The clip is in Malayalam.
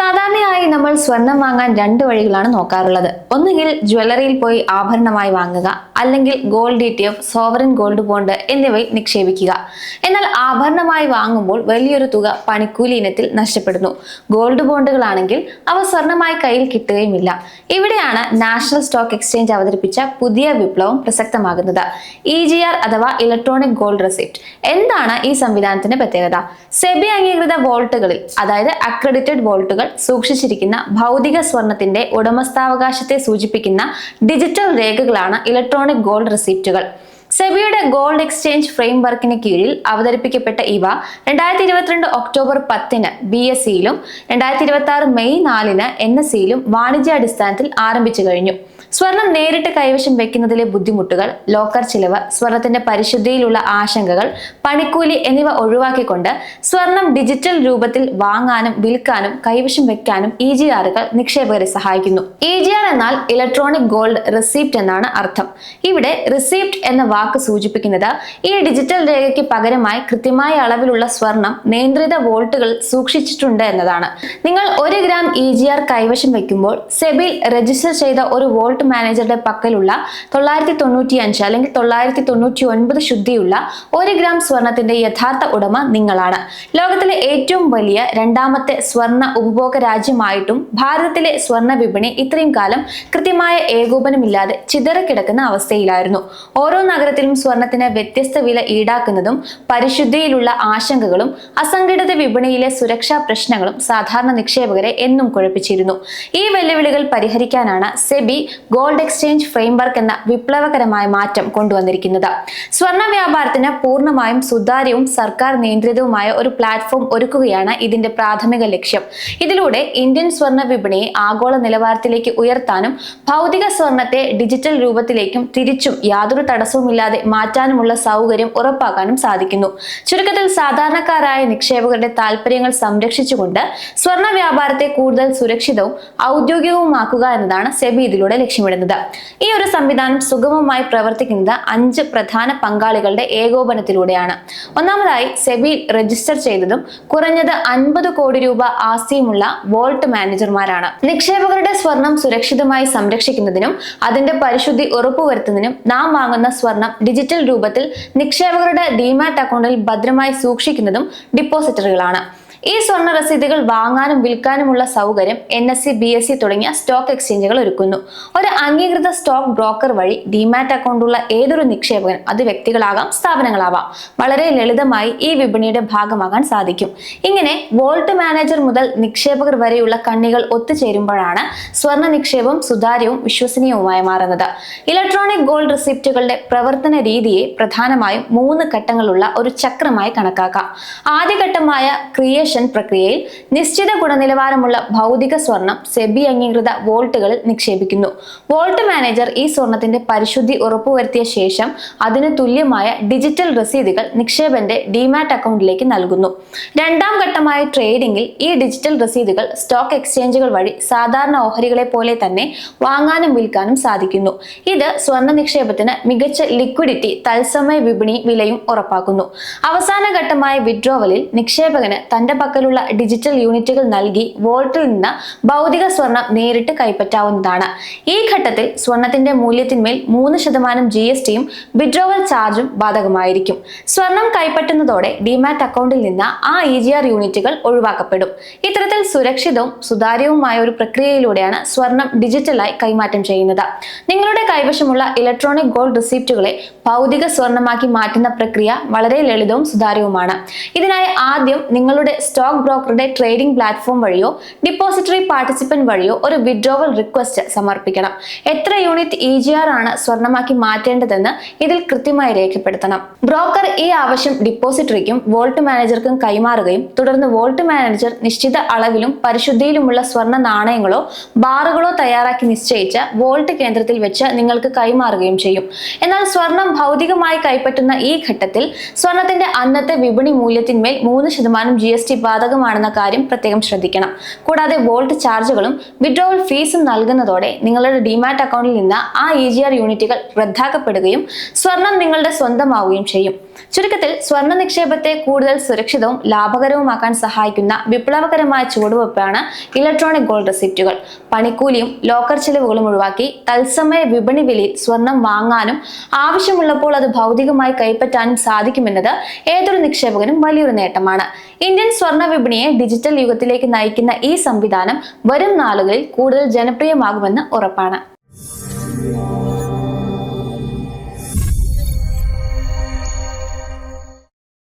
സാധാരണയായി നമ്മൾ സ്വർണം വാങ്ങാൻ രണ്ട് വഴികളാണ് നോക്കാറുള്ളത്. ഒന്നുകിൽ ജ്വല്ലറിയിൽ പോയി ആഭരണമായി വാങ്ങുക, അല്ലെങ്കിൽ gold ETF, sovereign gold bond എന്നിവയിൽ നിക്ഷേപിക്കുക. എന്നാൽ ആഭരണമായി വാങ്ങുമ്പോൾ വലിയൊരു തുക പണിക്കൂലി ഇനത്തിൽ നഷ്ടപ്പെടുന്നു. ഗോൾഡ് ബോണ്ടുകളാണെങ്കിൽ അവ സ്വർണമായി കയ്യിൽ കിട്ടുകയുമില്ല. ഇവിടെയാണ് നാഷണൽ സ്റ്റോക്ക് എക്സ്ചേഞ്ച് അവതരിപ്പിച്ച പുതിയ വിപ്ലവം പ്രസക്തമാകുന്നത്. EGR അഥവാ ഇലക്ട്രോണിക് ഗോൾഡ് റെസിപ്റ്റ്. എന്താണ് ഈ സംവിധാനത്തിന്റെ പ്രത്യേകത? സെബി അംഗീകൃത വോൾട്ടുകളിൽ, അതായത് അക്രഡിറ്റഡ് വോൾട്ടുകൾ സൂക്ഷിച്ചിരിക്കുന്ന ഭൗതിക സ്വർണത്തിന്റെ ഉടമസ്ഥാവകാശത്തെ സൂചിപ്പിക്കുന്ന ഡിജിറ്റൽ രേഖകളാണ് ഇലക്ട്രോണിക് ഗോൾഡ് റെസിപ്റ്റുകൾ. സെബിയുടെ ഗോൾഡ് എക്സ്ചേഞ്ച് ഫ്രെയിംവർക്കിന് കീഴിൽ അവതരിപ്പിക്കപ്പെട്ട ഇവ 2022 ഒക്ടോബർ 10-ന് BSEയിലും 2026 മെയ് 4-ന് NSEയിലും വാണിജ്യാടിസ്ഥാനത്തിൽ ആരംഭിച്ചു കഴിഞ്ഞു. സ്വർണം നേരിട്ട് കൈവശം വെക്കുന്നതിലെ ബുദ്ധിമുട്ടുകൾ, ലോക്കർ ചിലവ്, സ്വർണത്തിന്റെ പരിശുദ്ധിയിലുള്ള ആശങ്കകൾ, പണിക്കൂലി എന്നിവ ഒഴിവാക്കിക്കൊണ്ട് സ്വർണം ഡിജിറ്റൽ രൂപത്തിൽ വാങ്ങാനും വിൽക്കാനും കൈവശം വെക്കാനും EGRകൾ നിക്ഷേപകരെ സഹായിക്കുന്നു. EGR എന്നാൽ ഇലക്ട്രോണിക് ഗോൾഡ് റെസിപ്റ്റ് എന്നാണ് അർത്ഥം. ഇവിടെ റെസിപ്റ്റ് എന്ന വാക്ക് സൂചിപ്പിക്കുന്നത് ഈ ഡിജിറ്റൽ രേഖയ്ക്ക് പകരമായി കൃത്യമായ അളവിലുള്ള സ്വർണം നിയന്ത്രിത വോൾട്ടുകളിൽ സൂക്ഷിച്ചിട്ടുണ്ട് എന്നതാണ്. നിങ്ങൾ 1 ഗ്രാം EGR കൈവശം വെക്കുമ്പോൾ സെബിയിൽ രജിസ്റ്റർ ചെയ്ത ഒരു വോൾട്ട് മാനേജറുടെ പക്കലുള്ള 995 അല്ലെങ്കിൽ 999 ശുദ്ധിയുള്ള 1 ഗ്രാം സ്വർണത്തിന്റെ യഥാർത്ഥ ഉടമ നിങ്ങളാണ്. ലോകത്തിലെ ഏറ്റവും വലിയ രണ്ടാമത്തെ സ്വർണ്ണ ഉപഭോഗ രാജ്യമായിട്ടും ഭാരതത്തിലെ സ്വർണ്ണ വിപണി ഇത്രയും കാലം കൃത്യമായ ഏകോപനമില്ലാതെ ചിതറിക്കിടക്കുന്ന അവസ്ഥയിലായിരുന്നു. ഓരോ നഗരത്തിലും സ്വർണത്തിന് വ്യത്യസ്ത വില ഈടാക്കുന്നതും പരിശുദ്ധിയിലുള്ള ആശങ്കകളും അസംഘടിത വിപണിയിലെ സുരക്ഷാ പ്രശ്നങ്ങളും സാധാരണ നിക്ഷേപകരെ എന്നും കുഴപ്പിച്ചിരുന്നു. ഈ വെല്ലുവിളികൾ പരിഹരിക്കാനാണ് സെബി ഗോൾഡ് എക്സ്ചേഞ്ച് ഫ്രെയിംവർക്ക് എന്ന വിപ്ലവകരമായ മാറ്റം കൊണ്ടുവന്നിരിക്കുന്നത്. സ്വർണ്ണ വ്യാപാരത്തിന് പൂർണ്ണമായും സുതാര്യവും സർക്കാർ നിയന്ത്രിതവുമായ ഒരു പ്ലാറ്റ്ഫോം ഒരുക്കുകയാണ് ഇതിന്റെ പ്രാഥമിക ലക്ഷ്യം. ഇതിലൂടെ ഇന്ത്യൻ സ്വർണ്ണ വിപണിയെ ആഗോള നിലവാരത്തിലേക്ക് ഉയർത്താനും ഭൗതിക സ്വർണത്തെ ഡിജിറ്റൽ രൂപത്തിലേക്കും തിരിച്ചും യാതൊരു തടസ്സവുമില്ലാതെ മാറ്റാനുമുള്ള സൗകര്യം ഉറപ്പാക്കാനും സാധിക്കുന്നു. ചുരുക്കത്തിൽ സാധാരണക്കാരായ നിക്ഷേപകരുടെ താൽപര്യങ്ങൾ സംരക്ഷിച്ചുകൊണ്ട് സ്വർണ്ണ വ്യാപാരത്തെ കൂടുതൽ സുരക്ഷിതവും ഔദ്യോഗികവുമാക്കുക എന്നതാണ് സെബി ഇതിലൂടെ ലക്ഷ്യമിടുന്നത്. ഈ ഒരു സംവിധാനം സുഗമമായി പ്രവർത്തിക്കുന്നത് 5 പ്രധാന പങ്കാളികളുടെ ഏകോപനത്തിലൂടെയാണ്. ഒന്നാമതായി, സെബി രജിസ്റ്റർ ചെയ്തതും കുറഞ്ഞത് 50 കോടി രൂപ ആസ്തിയുമുള്ള വോൾട്ട് മാനേജർമാരാണ്. നിക്ഷേപകരുടെ സ്വർണം സുരക്ഷിതമായി സംരക്ഷിക്കുന്നതിനും അതിന്റെ പരിശുദ്ധി ഉറപ്പുവരുത്തുന്നതിനും നാം വാങ്ങുന്ന സ്വർണം ഡിജിറ്റൽ രൂപത്തിൽ നിക്ഷേപകരുടെ ഡിമാറ്റ് അക്കൗണ്ടിൽ ഭദ്രമായി സൂക്ഷിക്കുന്നതും ഡിപ്പോസിറ്ററികളാണ്. ഈ സ്വർണ്ണ രസീതുകൾ വാങ്ങാനും വിൽക്കാനുമുള്ള സൗകര്യം NSE, BSE തുടങ്ങിയ സ്റ്റോക്ക് എക്സ്ചേഞ്ചുകൾ ഒരുക്കുന്നു. ഒരു അംഗീകൃത സ്റ്റോക്ക് ബ്രോക്കർ വഴി ഡിമാറ്റ് അക്കൗണ്ടുള്ള ഏതൊരു നിക്ഷേപകനും, അത് വ്യക്തികളാകാം സ്ഥാപനങ്ങളാവാം, വളരെ ലളിതമായി ഈ വിപണിയുടെ ഭാഗമാകാൻ സാധിക്കും. ഇങ്ങനെ വോൾട്ട് മാനേജർ മുതൽ നിക്ഷേപകർ വരെയുള്ള കണ്ണികൾ ഒത്തുചേരുമ്പോഴാണ് സ്വർണ്ണ നിക്ഷേപം സുതാര്യവും വിശ്വസനീയവുമായി മാറുന്നത്. ഇലക്ട്രോണിക് ഗോൾഡ് റെസിപ്റ്റുകളുടെ പ്രവർത്തന രീതിയെ പ്രധാനമായും 3 ഘട്ടങ്ങളുള്ള ഒരു ചക്രമായി കണക്കാക്കാം. ആദ്യഘട്ടമായ ക്രിയേഷൻ പ്രക്രിയയിൽ നിശ്ചിത ഗുണനിലവാരമുള്ള ഭൗതിക സ്വർണം സെബി അംഗീകൃത വോൾട്ടുകളിൽ നിക്ഷേപിക്കുന്നു. വോൾട്ട് മാനേജർ ഈ സ്വർണത്തിന്റെ പരിശുദ്ധി ഉറപ്പുവരുത്തിയ ശേഷം അതിന് തുല്യമായ ഡിജിറ്റൽ രസീതുകൾ നിക്ഷേപന്റെ ഡിമാറ്റ് അക്കൗണ്ടിലേക്ക് നൽകുന്നു. രണ്ടാം ഘട്ടമായ ട്രേഡിംഗിൽ ഈ ഡിജിറ്റൽ രസീതുകൾ സ്റ്റോക്ക് എക്സ്ചേഞ്ചുകൾ വഴി സാധാരണ ഓഹരികളെ പോലെ തന്നെ വാങ്ങാനും വിൽക്കാനും സാധിക്കുന്നു. ഇത് സ്വർണ്ണ നിക്ഷേപത്തിന് മികച്ച ലിക്വിഡിറ്റി, തത്സമയ വിപണി വിലയും ഉറപ്പാക്കുന്നു. അവസാന ഘട്ടമായ വിഡ്രോവലിൽ നിക്ഷേപകന് തന്റെ പക്കലുള്ള ഡിജിറ്റൽ യൂണിറ്റുകൾ നൽകി വോൾട്ടിൽ നിന്ന് ഭൗതിക സ്വർണം നേരിട്ട് കൈപ്പറ്റാവുന്നതാണ്. ഈ ഘട്ടത്തിൽ സ്വർണത്തിന്റെ മൂല്യത്തിന്മേൽ 3% GSTയും വിഡ്രോവൽ ചാർജും ബാധകമായിരിക്കും. സ്വർണം കൈപ്പറ്റുന്നതോടെ ഡിമാറ്റ് അക്കൗണ്ടിൽ നിന്ന് ആ EGR യൂണിറ്റുകൾ ഒഴിവാക്കപ്പെടും. ഇത്തരത്തിൽ സുരക്ഷിതവും സുതാര്യവുമായ ഒരു പ്രക്രിയയിലൂടെയാണ് സ്വർണം ഡിജിറ്റലായി കൈമാറ്റം ചെയ്യുന്നത്. നിങ്ങളുടെ കൈവശമുള്ള ഇലക്ട്രോണിക് ഗോൾഡ് റെസിപ്റ്റുകളെ ഭൗതിക സ്വർണമാക്കി മാറ്റുന്ന പ്രക്രിയ വളരെ ലളിതവും സുതാര്യവുമാണ്. ഇതിനായി ആദ്യം നിങ്ങളുടെ സ്റ്റോക്ക് ബ്രോക്കറുടെ ട്രേഡിംഗ് പ്ലാറ്റ്ഫോം വഴിയോ ഡിപ്പോസിറ്ററി പാർട്ടിസിപ്പന്റ് വഴിയോ ഒരു വിഡ്രോവൽ റിക്വസ്റ്റ് സമർപ്പിക്കണം. എത്ര യൂണിറ്റ് EGR ആണ് സ്വർണമാക്കി മാറ്റേണ്ടതെന്ന് ഇതിൽ കൃത്യമായി രേഖപ്പെടുത്തണം. ബ്രോക്കർ ഈ ആവശ്യം ഡിപ്പോസിറ്ററിക്കും വോൾട്ട് മാനേജർക്കും കൈമാറുകയും തുടർന്ന് വോൾട്ട് മാനേജർ നിശ്ചിത അളവിലും പരിശുദ്ധിയിലുമുള്ള സ്വർണ്ണ നാണയങ്ങളോ ബാറുകളോ തയ്യാറാക്കി നിശ്ചയിച്ച് വോൾട്ട് കേന്ദ്രത്തിൽ വെച്ച് നിങ്ങൾക്ക് കൈമാറുകയും ചെയ്യും. എന്നാൽ സ്വർണം ഭൗതികമായി കൈപ്പറ്റുന്ന ഈ ഘട്ടത്തിൽ സ്വർണത്തിന്റെ അന്നത്തെ വിപണി മൂല്യത്തിന്മേൽ 3% GST ബാധകമാണെന്ന കാര്യം പ്രത്യേകം ശ്രദ്ധിക്കണം. കൂടാതെ വോൾട്ട് ചാർജുകളും വിഡ്രോവൽ ഫീസും നൽകുന്നതോടെ നിങ്ങളുടെ ഡിമാറ്റ് അക്കൗണ്ടിൽ നിന്ന് ആ EGR യൂണിറ്റുകൾ റദ്ദാക്കപ്പെടുകയും സ്വർണം നിങ്ങളുടെ സ്വന്തമാവുകയും ചെയ്യും. ചുരുക്കത്തിൽ സ്വർണ്ണ നിക്ഷേപത്തെ കൂടുതൽ സുരക്ഷിതവും ലാഭകരവുമാക്കാൻ സഹായിക്കുന്ന വിപ്ലവകരമായ ചുവടുവെപ്പാണ് ഇലക്ട്രോണിക് ഗോൾഡ് റെസിപ്റ്റുകൾ. പണിക്കൂലിയും ലോക്കർ ചെലവുകളും ഒഴിവാക്കി തത്സമയ വിപണി വിലയിൽ സ്വർണം വാങ്ങാനും ആവശ്യമുള്ളപ്പോൾ അത് ഭൗതികമായി കൈപ്പറ്റാനും സാധിക്കുമെന്നത് ഏതൊരു നിക്ഷേപകനും വലിയൊരു നേട്ടമാണ്. ഇന്ത്യൻ സ്വർണ്ണ വിപണിയെ ഡിജിറ്റൽ യുഗത്തിലേക്ക് നയിക്കുന്ന ഈ സംവിധാനം വരും നാളുകളിൽ കൂടുതൽ ജനപ്രിയമാകുമെന്ന് ഉറപ്പാണ്.